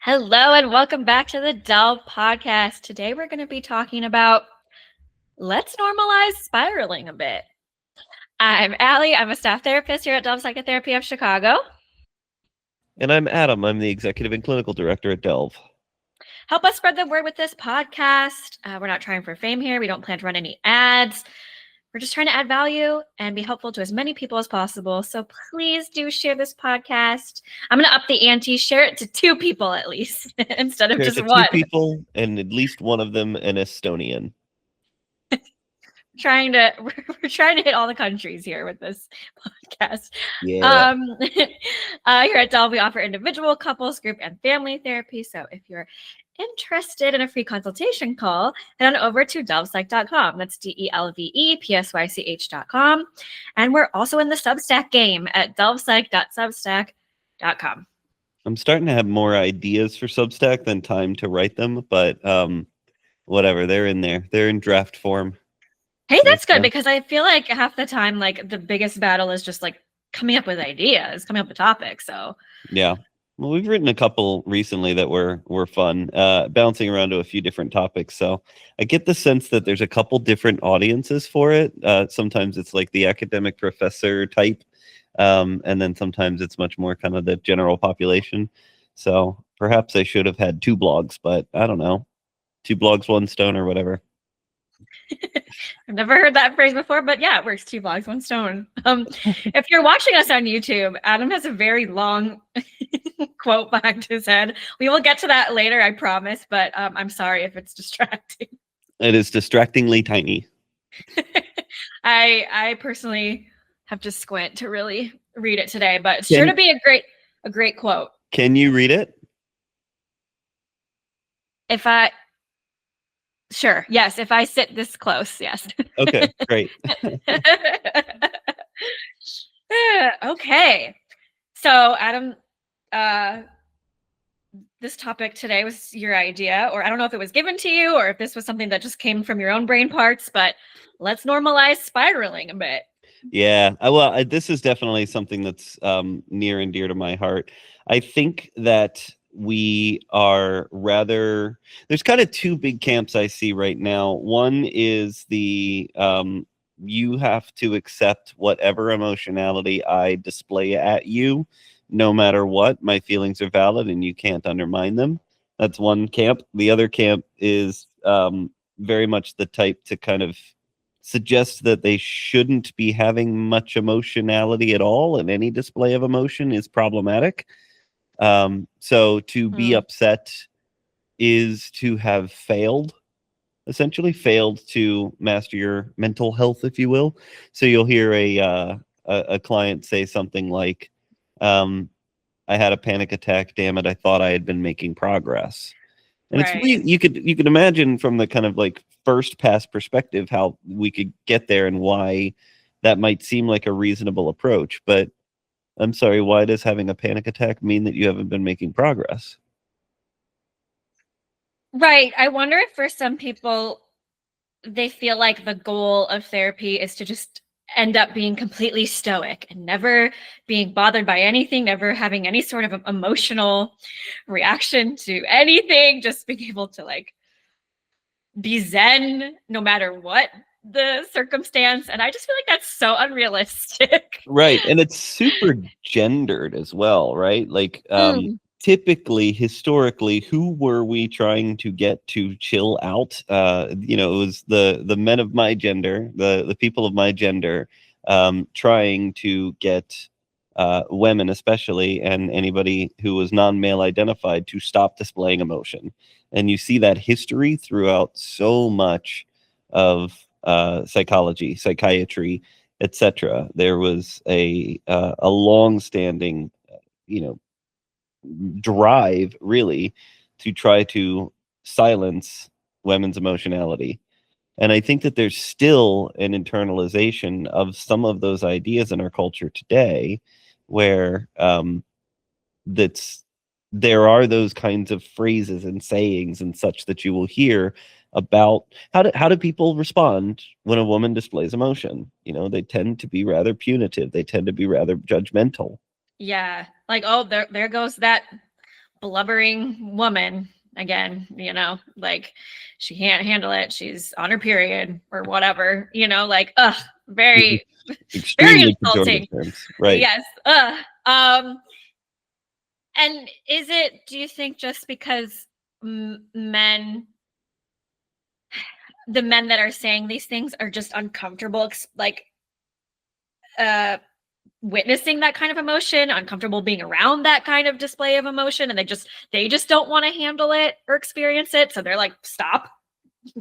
Hello and welcome back to the Delve podcast. Today we're going to be talking about let's normalize spiraling a bit. I'm Allie. I'm a staff therapist here at Delve Psychotherapy of Chicago. And I'm Adam. I'm the executive and clinical director at Delve. Help us spread the word with this podcast. We're not trying for fame here. We don't plan to run any ads. We're just trying to add value and be helpful to as many people as possible. So please do share this podcast. I'm going to up the ante, share it to 2 people at least instead of just 1. 2 people, and at least one of them an Estonian. We're trying to hit all the countries here with this podcast. Yeah. Here at Delve, we offer individual, couples, group, and family therapy. So if you're interested in a free consultation call, head on over to delvepsych.com. That's DELVEPSYCH.com. And we're also in the Substack game at delvepsych.substack.com. I'm starting to have more ideas for Substack than time to write them, but whatever. They're in there. They're in draft form. Hey, that's good because I feel like half the time, like the biggest battle is just like coming up with ideas, coming up with topics. So yeah. Well, we've written a couple recently that were fun, bouncing around to a few different topics. So I get the sense that there's a couple different audiences for it. Sometimes it's like the academic professor type, and then sometimes it's much more kind of the general population. So perhaps I should have had 2 blogs, but I don't know. 2 blogs, 1 stone or whatever. I've never heard that phrase before, but yeah, it works. 2 blogs, 1 stone. If you're watching us on YouTube, Adam has a very long quote behind his head. We will get to that later, I promise, but I'm sorry if it's distracting. It is distractingly tiny. I personally have to squint to really read it today, but it's sure to be a great quote. Can you read it? Sure. Yes. If I sit this close. Yes. Okay. Great. Okay. So Adam, this topic today was your idea, or I don't know if it was given to you or if this was something that just came from your own brain parts, but let's normalize spiraling a bit. Yeah. Well, this is definitely something that's near and dear to my heart. I think that we are rather, there's kind of 2 big camps I see right now. One is the you have to accept whatever emotionality I display at you, no matter what. My feelings are valid and you can't undermine them. That's one camp. The other camp is very much the type to kind of suggest that they shouldn't be having much emotionality at all, and any display of emotion is problematic. So to be upset is to have essentially failed to master your mental health, if you will. So you'll hear a client say something like, I had a panic attack. Damn it. I thought I had been making progress. And It's you could imagine from the kind of like first pass perspective, how we could get there and why that might seem like a reasonable approach, but I'm sorry, why does having a panic attack mean that you haven't been making progress? Right. I wonder if for some people, they feel like the goal of therapy is to just end up being completely stoic and never being bothered by anything, never having any sort of emotional reaction to anything, just being able to like be zen no matter what the circumstance. And I just feel like that's so unrealistic. Right. And it's super gendered as well, right? Like typically, historically, who were we trying to get to chill out? It was the men of my gender, the people of my gender, trying to get women especially, and anybody who was non-male identified, to stop displaying emotion. And you see that history throughout so much of psychology, psychiatry, etc. There was a long-standing, drive really to try to silence women's emotionality. And I think that there's still an internalization of some of those ideas in our culture today, where there are those kinds of phrases and sayings and such that you will hear about how do people respond when a woman displays emotion. They tend to be rather punitive. They tend to be rather judgmental. Yeah, like, oh, there goes that blubbering woman again, you know, like she can't handle it. She's on her period or whatever, you know, like, very, very Extremely insulting. pejorative terms, right? Yes. And is it, do you think just because men, the men that are saying these things are just uncomfortable, like, witnessing that kind of emotion, uncomfortable being around that kind of display of emotion, and they just don't want to handle it or experience it, so they're like, stop.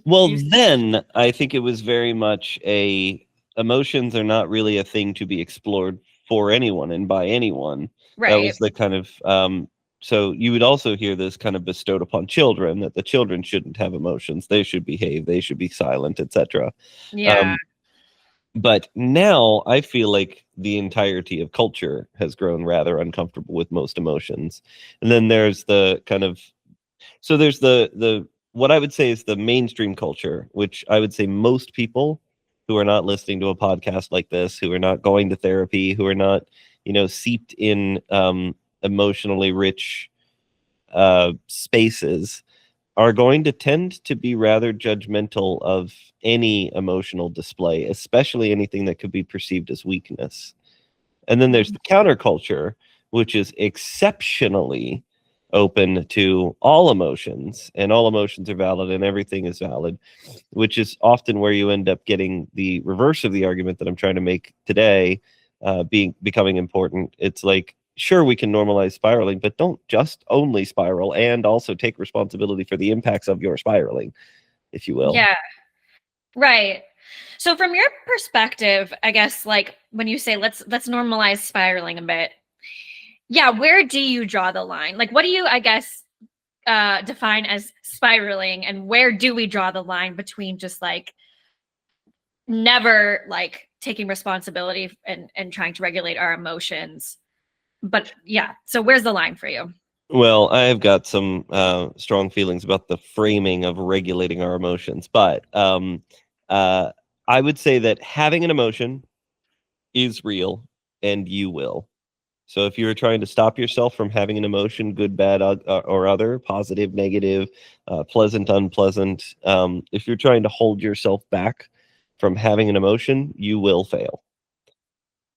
Well, then I think it was very much emotions are not really a thing to be explored for anyone and by anyone. That Right. was the kind of so you would also hear this kind of bestowed upon children, that the children shouldn't have emotions, they should behave, they should be silent, etc. Yeah. But now I feel like the entirety of culture has grown rather uncomfortable with most emotions. And then there's the kind of, so there's the what I would say is the mainstream culture, which I would say most people who are not listening to a podcast like this, who are not going to therapy, who are not, seeped in emotionally rich spaces, are going to tend to be rather judgmental of any emotional display, especially anything that could be perceived as weakness. And then there's the counterculture, which is exceptionally open to all emotions, and all emotions are valid and everything is valid, which is often where you end up getting the reverse of the argument that I'm trying to make today, becoming important. It's like, sure, we can normalize spiraling, but don't just only spiral, and also take responsibility for the impacts of your spiraling, if you will. Yeah. Right. So from your perspective, I guess, like, when you say let's normalize spiraling a bit, yeah, where do you draw the line? Like, what do you, I guess, define as spiraling, and where do we draw the line between just like never like taking responsibility and trying to regulate our emotions? But yeah, so where's the line for you? Well, I have got some strong feelings about the framing of regulating our emotions, but uh, I would say that having an emotion is real, and you will. So if you're trying to stop yourself from having an emotion, good, bad, or other, positive, negative, pleasant, unpleasant, if you're trying to hold yourself back from having an emotion, you will fail.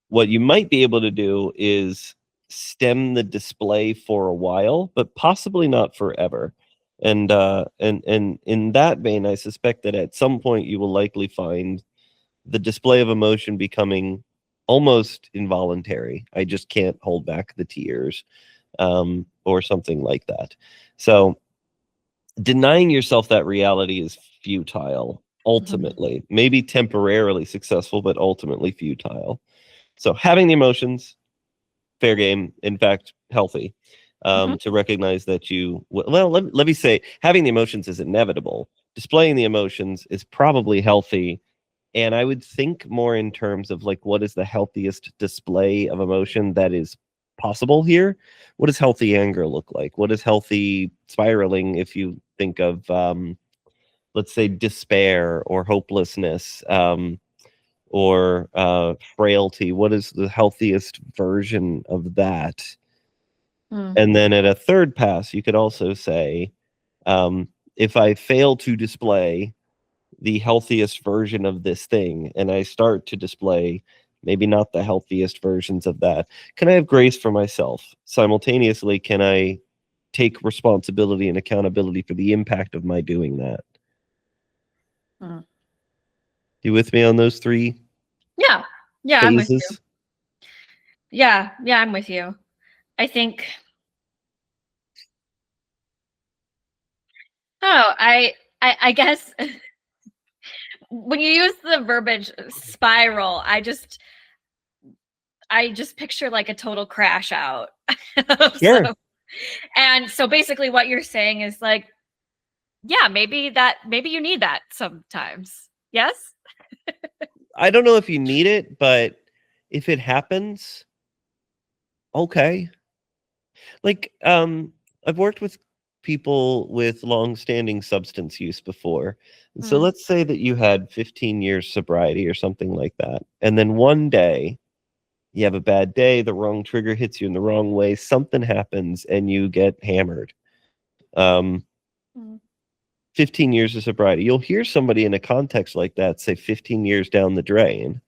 What you might be able to do is stem the display for a while, but possibly not forever. And in that vein, I suspect that at some point you will likely find the display of emotion becoming almost involuntary. I just can't hold back the tears, or something like that. So denying yourself that reality is futile, ultimately. Maybe temporarily successful, but ultimately futile. So having the emotions, fair game, in fact, healthy. To recognize that let me say, having the emotions is inevitable. Displaying the emotions is probably healthy. And I would think more in terms of like, what is the healthiest display of emotion that is possible here? What does healthy anger look like? What is healthy spiraling if you think of, let's say, despair or hopelessness, or frailty? What is the healthiest version of that? And then at a third pass, you could also say, if I fail to display the healthiest version of this thing, and I start to display maybe not the healthiest versions of that, can I have grace for myself? Simultaneously, can I take responsibility and accountability for the impact of my doing that? You with me on those three Yeah. Yeah, I'm with you. phases? Yeah, I'm with you. I think, oh, I guess when you use the verbiage spiral, I just picture like a total crash out. Sure. So basically what you're saying is like, yeah, maybe you need that sometimes. Yes? I don't know if you need it, but if it happens, okay. Like, I've worked with people with long-standing substance use before. And so Mm. let's say that you had 15 years sobriety or something like that. And then one day You have a bad day, the wrong trigger hits you in the wrong way, something happens, and you get hammered. Um, Mm. 15 years of sobriety. You'll hear somebody in a context like that say 15 years down the drain.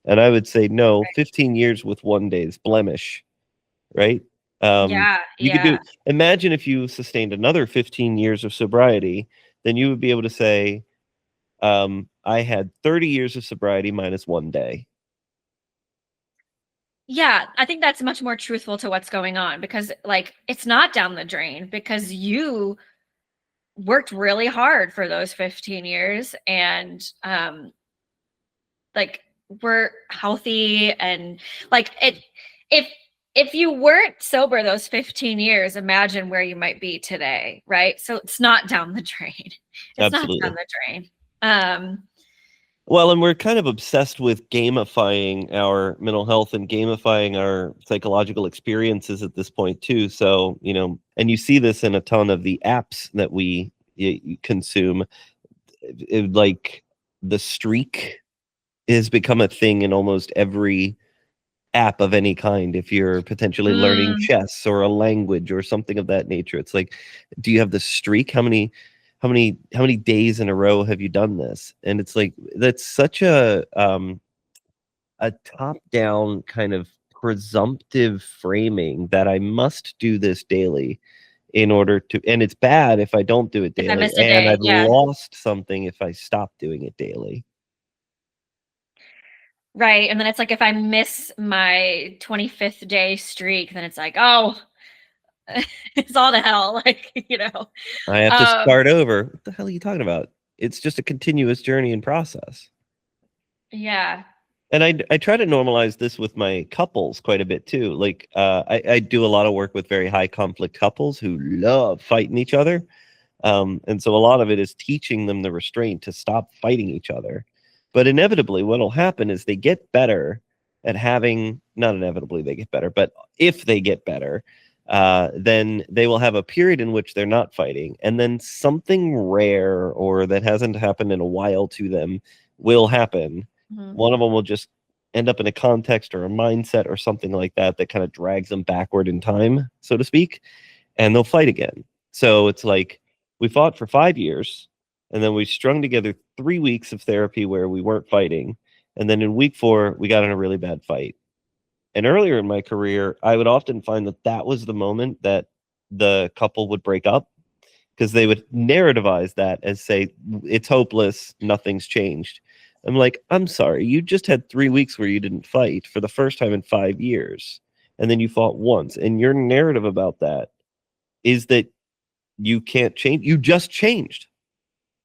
And I would say, no, 15 years with one day's blemish, right? Yeah, You could do, yeah. imagine if you sustained another 15 years of sobriety, then you would be able to say, I had 30 years of sobriety minus one day. Yeah, I think that's much more truthful to what's going on because like it's not down the drain because you worked really hard for those 15 years and like we're healthy and like it if you weren't sober those 15 years, imagine where you might be today, right? So it's not down the drain. It's not down Absolutely. the drain. Um Well, and we're kind of obsessed with gamifying our mental health and gamifying our psychological experiences at this point too. So, and you see this in a ton of the apps that we consume. Like the streak has become a thing in almost every app of any kind. If you're potentially learning mm, chess or a language or something of that nature, it's like, do you have the streak? How many days in a row have you done this? And it's like that's such a top down kind of presumptive framing that I must do this daily in order to, and it's bad if I don't do it if I daily, miss a and day, I've yeah. lost something if I stop doing it daily. Right. And then it's like if I miss my 25th day streak, then it's like, oh, it's all to hell. Like, I have to Um, start over. What the hell are you talking about? It's just a continuous journey and process. yeah. And I try to normalize this with my couples quite a bit too. Like I do a lot of work with very high conflict couples who love fighting each other. And so a lot of it is teaching them the restraint to stop fighting each other. But inevitably, what will happen is they get better at having, not inevitably they get better, but if they get better, then they will have a period in which they're not fighting. And then something rare or that hasn't happened in a while to them will happen. Mhm. One of them will just end up in a context or a mindset or something like that that kind of drags them backward in time, so to speak, and they'll fight again. So it's like we fought for 5 years, and then we strung together 3 weeks of therapy where we weren't fighting. And then in week 4, we got in a really bad fight. And earlier in my career, I would often find that that was the moment that the couple would break up because they would narrativize that as say, it's hopeless, nothing's changed. I'm like, I'm sorry, you just had 3 weeks where you didn't fight for the first time in 5 years. And then you fought once. And your narrative about that is that you can't change. You just changed.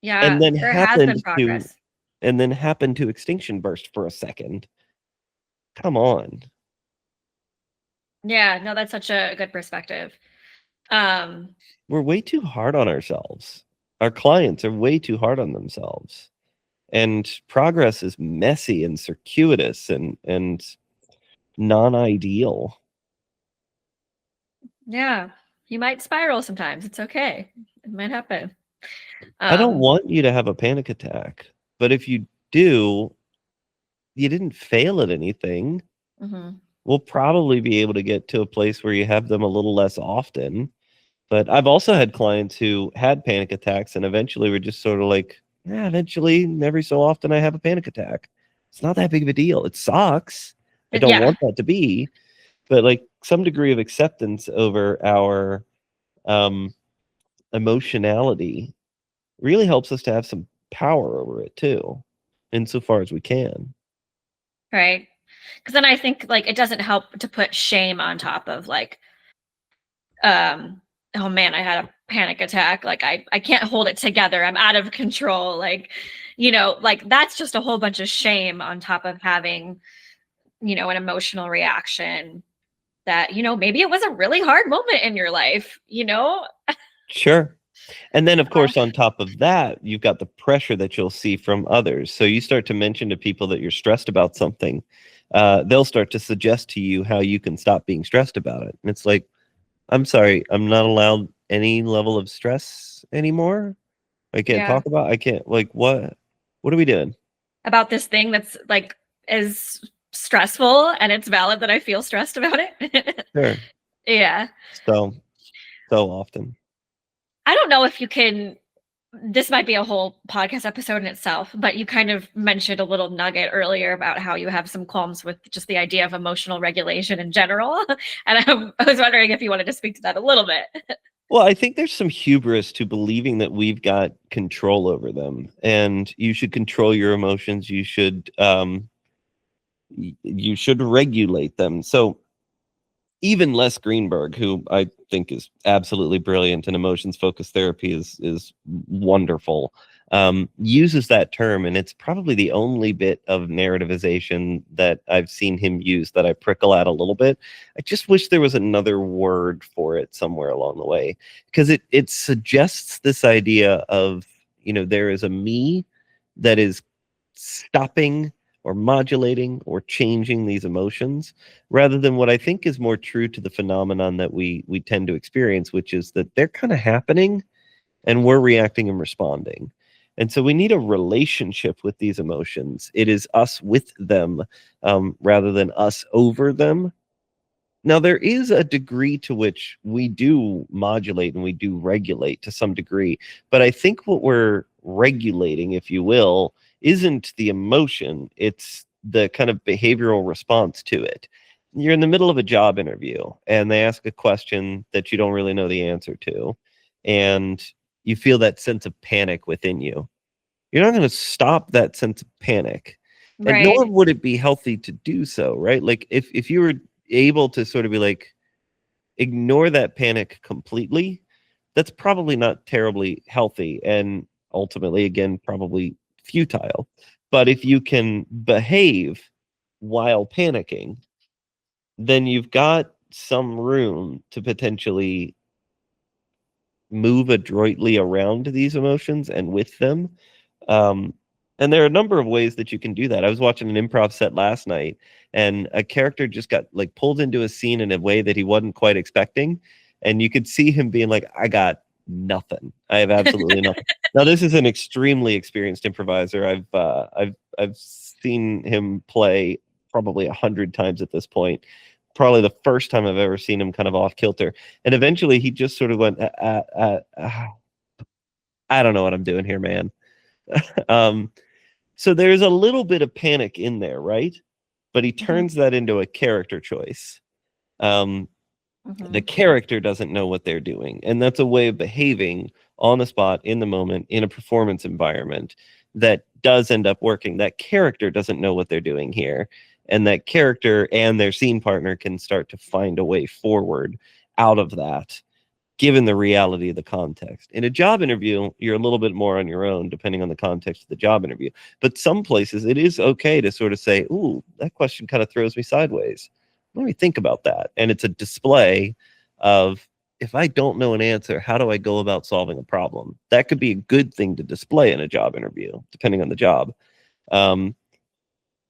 And Yeah. then There has been happened to progress. extinction burst for a second. Come on. Yeah. No, that's such a good perspective. Um, We're way too hard on ourselves. Our clients are way too hard on themselves. And progress is messy and circuitous and non-ideal. yeah. You might spiral sometimes. It's okay. It might happen. I don't Um, want you to have a panic attack, but if you do, you didn't fail at anything. mhm. We'll probably be able to get to a place where you have them a little less often. But I've also had clients who had panic attacks and eventually were just sort of like, yeah, eventually, every so often I have a panic attack. It's not that big of a deal. It sucks. I don't Yeah. want that to be, but like some degree of acceptance over our um, emotionality really helps us to have some power over it too, insofar as we can. Right. Because then I think like it doesn't help to put shame on top of like, um, oh man, I had a panic attack. Like I can't hold it together. I'm out of control. Like, like that's just a whole bunch of shame on top of having, an emotional reaction that, maybe it was a really hard moment in your life. Sure. And then, of course, on top of that, you've got the pressure that you'll see from others. So you start to mention to people that you're stressed about something. They'll start to suggest to you how you can stop being stressed about it. And it's like, I'm sorry, I'm not allowed any level of stress anymore. I can't Yeah. talk about. I can't like what? What are we doing? About this thing that's like as stressful, and it's valid that I feel stressed about it. Sure. Yeah. So often. I don't know if you can, this might be a whole podcast episode in itself, but you kind of mentioned a little nugget earlier about how you have some qualms with just the idea of emotional regulation in general. And I was wondering if you wanted to speak to that a little bit. Well, I think there's some hubris to believing that we've got control over them, and you should control your emotions. You should regulate them. So even Les Greenberg, who I think is absolutely brilliant and emotions focused therapy is wonderful, uses that term, and it's probably the only bit of narrativization that I've seen him use that I prickle at a little bit. I just wish there was another word for it somewhere along the way, because it suggests this idea of, there is a me that is stopping or modulating or changing these emotions, rather than what I think is more true to the phenomenon that we tend to experience, which is that they're kind of happening and we're reacting and responding. And so we need a relationship with these emotions. It is us with them, rather than us over them. Now, there is a degree to which we do modulate and we do regulate to some degree, but I think what we're regulating, if you will, isn't the emotion, it's the kind of behavioral response to it. You're in the middle of a job interview and they ask a question that you don't really know the answer to, and you feel that sense of panic within you. You're not going to stop that sense of panic, and nor Right. would it be healthy to do so, right? Like if you were able to sort of be like, ignore that panic completely, that's probably not terribly healthy, and ultimately, again, probably futile. But if you can behave while panicking, then you've got some room to potentially move adroitly around these emotions and with them. Um, and there are a number of ways that you can do that. I was watching an improv set last night, and a character just got like pulled into a scene in a way that he wasn't quite expecting. And you could see him being like, I got nothing. I have absolutely nothing. Now, this is an extremely experienced improviser. I've seen him play probably 100 times at this point. Probably the first time I've ever seen him kind of off kilter. And eventually he just sort of went, I don't know what I'm doing here, man. um, so there's a little bit of panic in there, right? But he turns that into a character choice. Um, the character doesn't know what they're doing. And that's a way of behaving on the spot, in the moment, in a performance environment that does end up working. That character doesn't know what they're doing here. And that character and their scene partner can start to find a way forward out of that, given the reality of the context. In a job interview, you're a little bit more on your own, depending on the context of the job interview. But some places, it is okay to sort of say, ooh, that question kind of throws me sideways. Let me think about that. And it's a display of, if I don't know an answer, how do I go about solving a problem? That could be a good thing to display in a job interview, depending on the job.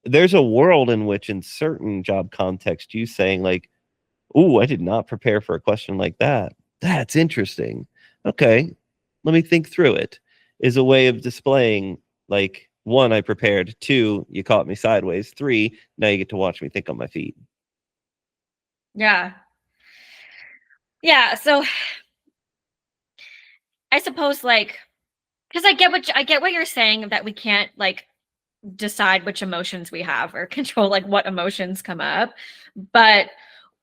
There's a world in which, in certain job context, you saying like, ooh, I did not prepare for a question like that. That's interesting. Okay, let me think through it, is a way of displaying, like, one, I prepared. Two, you caught me sideways. Three, now you get to watch me think on my feet. Yeah. Yeah. So I suppose, like, because I get what you're saying, that we can't like decide which emotions we have or control like what emotions come up, but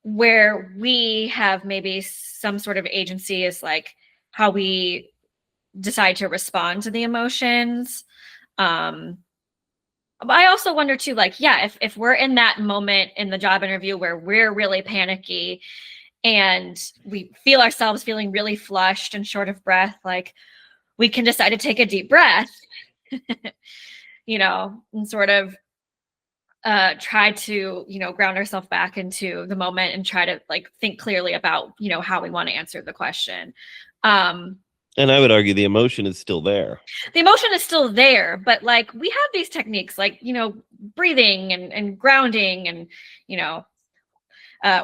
where we have maybe some sort of agency is like how we decide to respond to the emotions. um but I also wonder too, like, yeah, if we're in that moment in the job interview where we're really panicky and we feel ourselves feeling really flushed and short of breath, like we can decide to take a deep breath, and sort of try to, ground ourselves back into the moment and try to like think clearly about, how we want to answer the question. um And I would argue the emotion is still there. the emotion is still there, but like we have these techniques like, breathing and grounding and, you know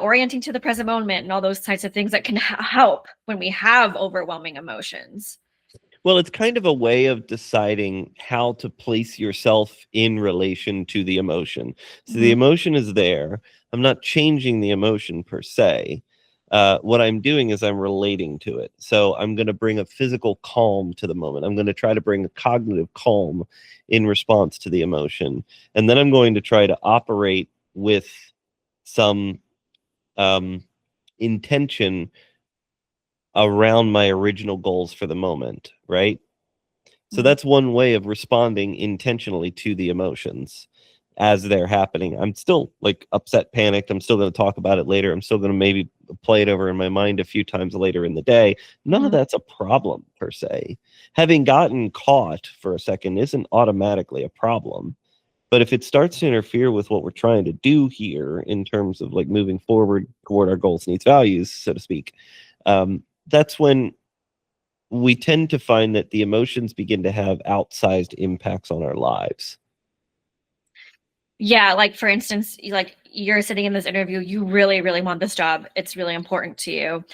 orienting to the present moment and all those types of things that can help when we have overwhelming emotions. Well, it's kind of a way of deciding how to place yourself in relation to the emotion. So the Mhm. emotion is there. I'm not changing the emotion per se. What I'm doing is I'm relating to it. So I'm going to bring a physical calm to the moment. I'm going to try to bring a cognitive calm in response to the emotion. And then I'm going to try to operate with some intention around my original goals for the moment, right? So Mhm. that's one way of responding intentionally to the emotions as they're happening. I'm still like upset, panicked. I'm still going to talk about it later. I'm still going to maybe play it over in my mind a few times later in the day. None of Mhm. that's a problem per se. Having gotten caught for a second isn't automatically a problem. But if it starts to interfere with what we're trying to do here in terms of like moving forward toward our goals, needs, values, so to speak, that's when we tend to find that the emotions begin to have outsized impacts on our lives. Yeah, like for instance, like you're sitting in this interview, you really, really want this job. It's really important to you.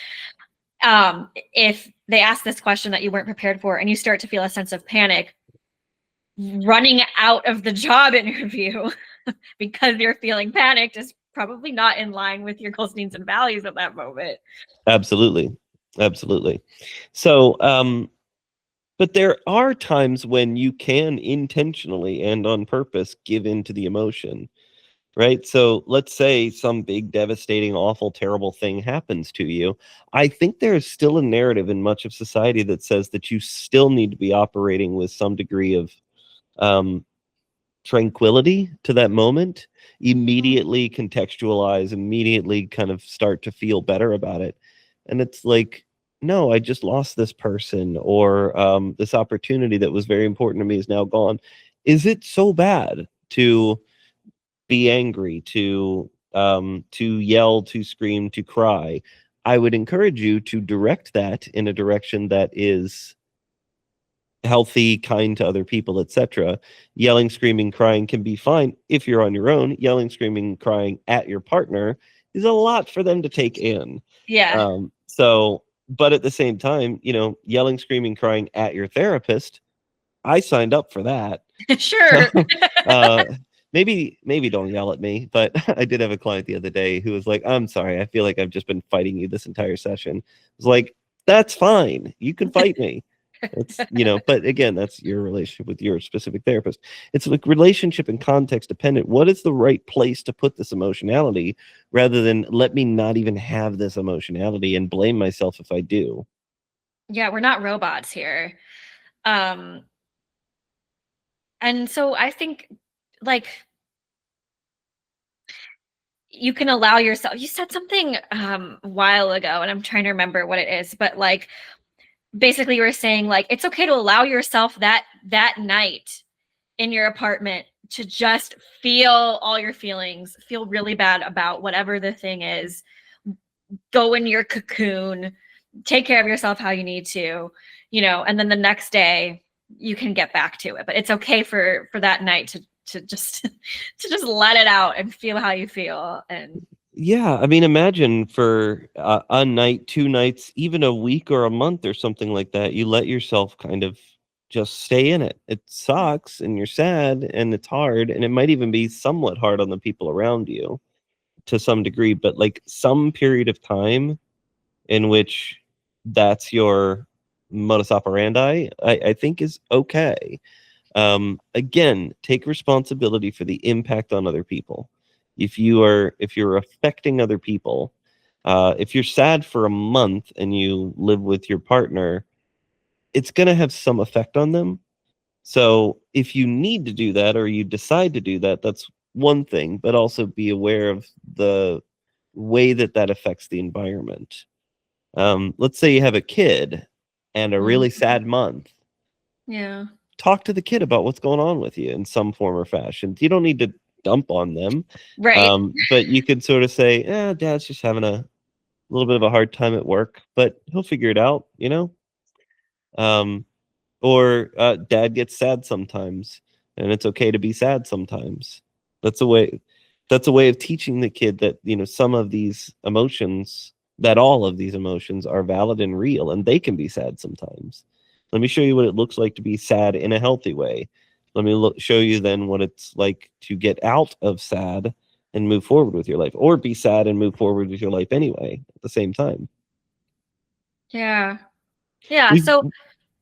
If they ask this question that you weren't prepared for and you start to feel a sense of panic, running out of the job interview because you're feeling panicked is probably not in line with your goals, needs, and values at that moment. Absolutely. Absolutely. So, but there are times when you can intentionally and on purpose give in to the emotion, right? So let's say some big, devastating, awful, terrible thing happens to you. I think there is still a narrative in much of society that says that you still need to be operating with some degree of um, tranquility to that moment, immediately contextualize, immediately kind of start to feel better about it. And it's like, no, I just lost this person, or this opportunity that was very important to me is now gone. Is it so bad to be angry, to yell, to scream, to cry? I would encourage you to direct that in a direction that is healthy, kind to other people, etc. Yelling, screaming, crying can be fine if you're on your own. Yelling, screaming, crying at your partner is a lot for them to take in. Yeah. So, but at the same time, yelling, screaming, crying at your therapist, I signed up for that. So, Sure. uh, maybe don't yell at me. But I did have a client the other day who was like, "I'm sorry, I feel like I've just been fighting you this entire session." I was like, "That's fine. You can fight me." But again, that's your relationship with your specific therapist. It's like relationship and context dependent. What is the right place to put this emotionality rather than let me not even have this emotionality and blame myself if I do? Yeah, we're not robots here. Um, and so I think like you can allow yourself, you said something a while ago, and I'm trying to remember what it is, but like basically you were saying like it's okay to allow yourself that night in your apartment to just feel all your feelings, feel really bad about whatever the thing is, go in your cocoon, take care of yourself how you need to, and then the next day you can get back to it. But it's okay for that night to just to just let it out and feel how you feel. And Yeah, I mean, imagine for a night, 2 nights, even a week or a month or something like that, you let yourself kind of just stay in it. It sucks and you're sad and it's hard, and it might even be somewhat hard on the people around you to some degree, but like some period of time in which that's your modus operandi, I think is okay. Again, take responsibility for the impact on other people. If you're affecting other people, if you're sad for a month and you live with your partner, it's going to have some effect on them. So if you need to do that or you decide to do that, that's one thing, but also be aware of the way that that affects the environment. Let's say you have a kid and a really Mhm. sad month. Yeah. Talk to the kid about what's going on with you in some form or fashion. You don't need to dump on them, Right. but you could sort of say, Dad's just having a little bit of a hard time at work, but he'll figure it out. Um, or Dad gets sad sometimes, and it's okay to be sad sometimes. That's a way. That's a way of teaching the kid that some of these emotions, that all of these emotions are valid and real, and they can be sad sometimes. Let me show you what it looks like to be sad in a healthy way. Let me show you then what it's like to get out of sad and move forward with your life, or be sad and move forward with your life anyway at the same time. Yeah. Yeah. We've So,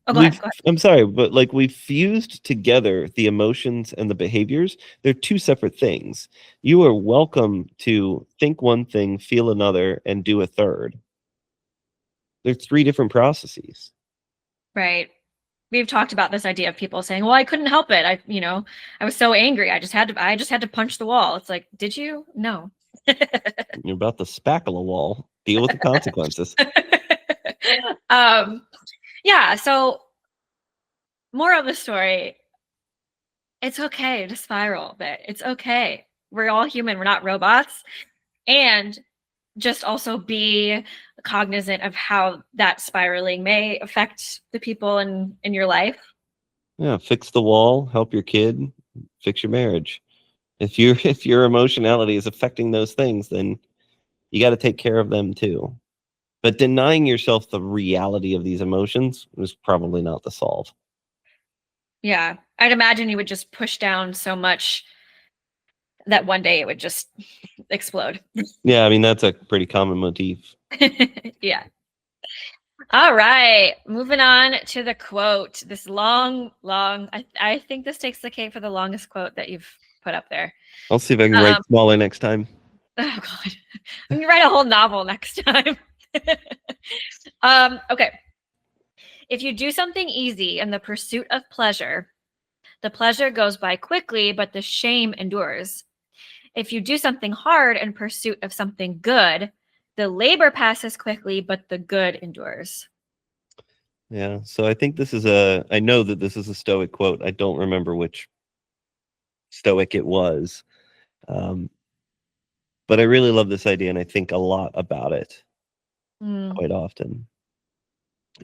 oh, go ahead. we've Go ahead. I'm sorry, but like we've fused together the emotions and the behaviors. They're two separate things. You are welcome to think one thing, feel another, and do a third. They're three different processes. Right. We've talked about this idea of people saying, well, I couldn't help it. I was so angry. I just had to punch the wall. It's like, did you? No. You're about to spackle a wall. Deal with the consequences. Yeah. So moral of the story, it's okay to spiral a bit. It's okay. We're all human. We're not robots. And just also be cognizant of how that spiraling may affect the people in your life. Yeah, fix the wall, help your kid, fix your marriage. If your emotionality is affecting those things, then you got to take care of them too. But denying yourself the reality of these emotions is probably not the solve. Yeah. I'd imagine you would just push down so much that one day it would just explode. Yeah, I mean that's a pretty common motif. Yeah. All right. Moving on to the quote. This long, I think this takes the cake for the longest quote that you've put up there. I'll see if I can write smaller next time. Oh God. I'm gonna write a whole novel next time. Okay. If you do something easy in the pursuit of pleasure, the pleasure goes by quickly, but the shame endures. If you do something hard in pursuit of something good, the labor passes quickly, but the good endures. Yeah, so I think I know that this is a Stoic quote. I don't remember which Stoic it was. But I really love this idea, and I think a lot about it quite often.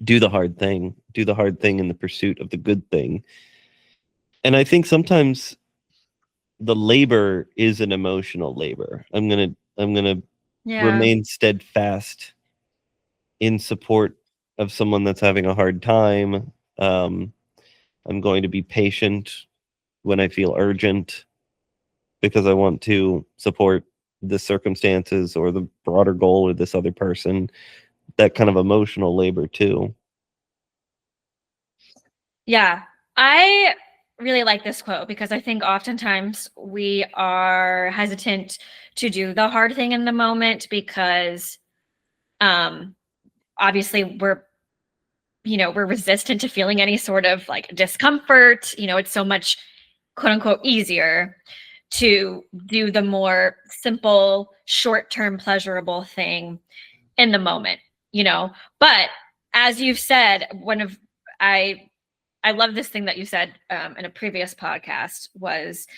Do the hard thing. Do the hard thing in the pursuit of the good thing. And I think sometimes the labor is an emotional labor. I'm gonna remain steadfast in support of someone that's having a hard time. I'm going to be patient when I feel urgent because I want to support the circumstances or the broader goal of this other person. That kind of emotional labor too. Yeah. I really like this quote because I think oftentimes we are hesitant to do the hard thing in the moment because obviously we're resistant to feeling any sort of like discomfort. It's so much quote unquote easier to do the more simple, short-term pleasurable thing in the moment, but as you've said, I love this thing that you said in a previous podcast was,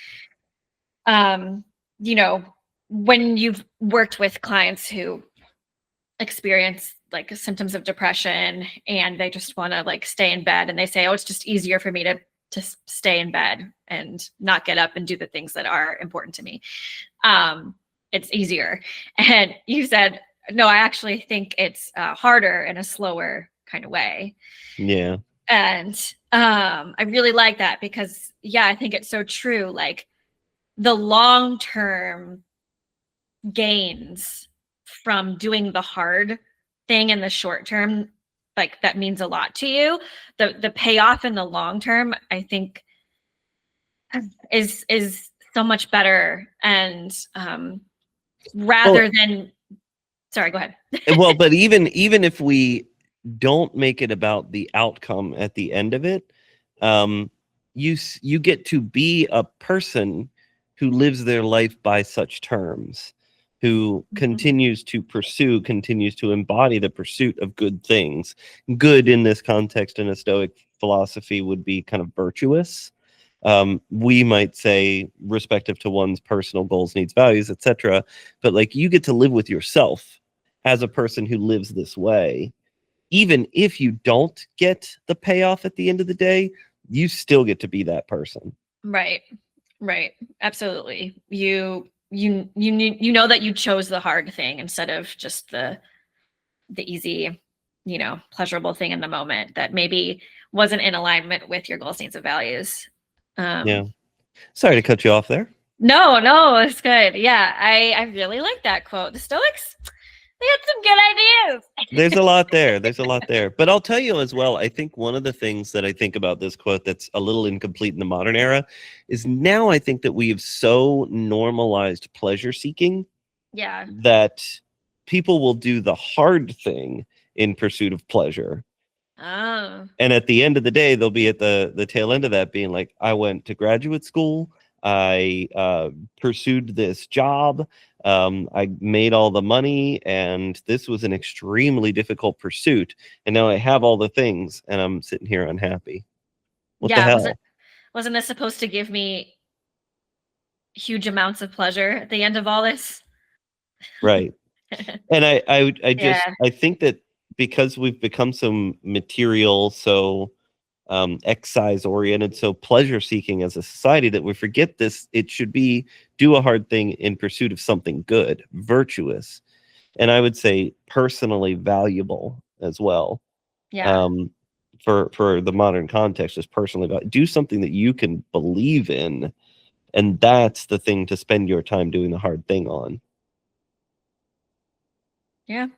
when you've worked with clients who experience like symptoms of depression and they just want to like stay in bed and they say, oh, it's just easier for me to stay in bed and not get up and do the things that are important to me. It's easier. And you said, no, I actually think it's harder in a slower kind of way. Yeah. And I really like that because, yeah, I think it's so true. Like the long-term gains from doing the hard thing in the short term, like that means a lot to you. The payoff in the long term, I think, is so much better. And rather than, sorry, go ahead. Well, but even if we don't make it about the outcome at the end of it, you get to be a person who lives their life by such terms, who continues to embody the pursuit of good things. Good in this context in a Stoic philosophy would be kind of virtuous. We might say respective to one's personal goals, needs, values, etc. But like you get to live with yourself as a person who lives this way. Even if you don't get the payoff at the end of the day, you still get to be that person. Right. Absolutely. You know that you chose the hard thing instead of just the easy, pleasurable thing in the moment that maybe wasn't in alignment with your goals, needs, and values. Yeah. Sorry to cut you off there. No, it's good. Yeah, I really like that quote. The Stoics, they had some good ideas. There's a lot there. There's a lot there. But I'll tell you as well, I think one of the things that I think about this quote that's a little incomplete in the modern era is now I think that we have so normalized pleasure seeking Yeah. that people will do the hard thing in pursuit of pleasure. Oh. And at the end of the day, they'll be at the tail end of that being like, I went to graduate school. I pursued this job. I made all the money, and this was an extremely difficult pursuit. And now I have all the things, and I'm sitting here unhappy. What the Yeah, hell? wasn't this supposed to give me huge amounts of pleasure at the end of all this? Right. And I Yeah. I think that because we've become so material, so excise oriented, so pleasure seeking as a society, that we forget this. It should be do a hard thing in pursuit of something good, virtuous, and I would say personally valuable as well. Yeah. For the modern context, is personally do something that you can believe in, and that's the thing to spend your time doing the hard thing on. Yeah.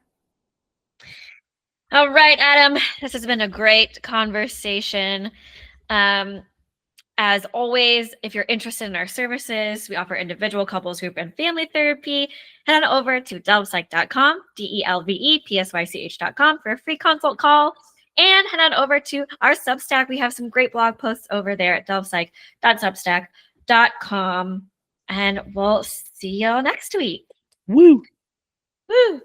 All right, Adam. This has been a great conversation. As always, if you're interested in our services, we offer individual, couples, group, and family therapy. Head on over to delvepsych.com, DELVEPSYCH.com for a free consult call. And head on over to our Substack. We have some great blog posts over there at delvepsych.substack.com. And we'll see y'all next week. Woo! Woo!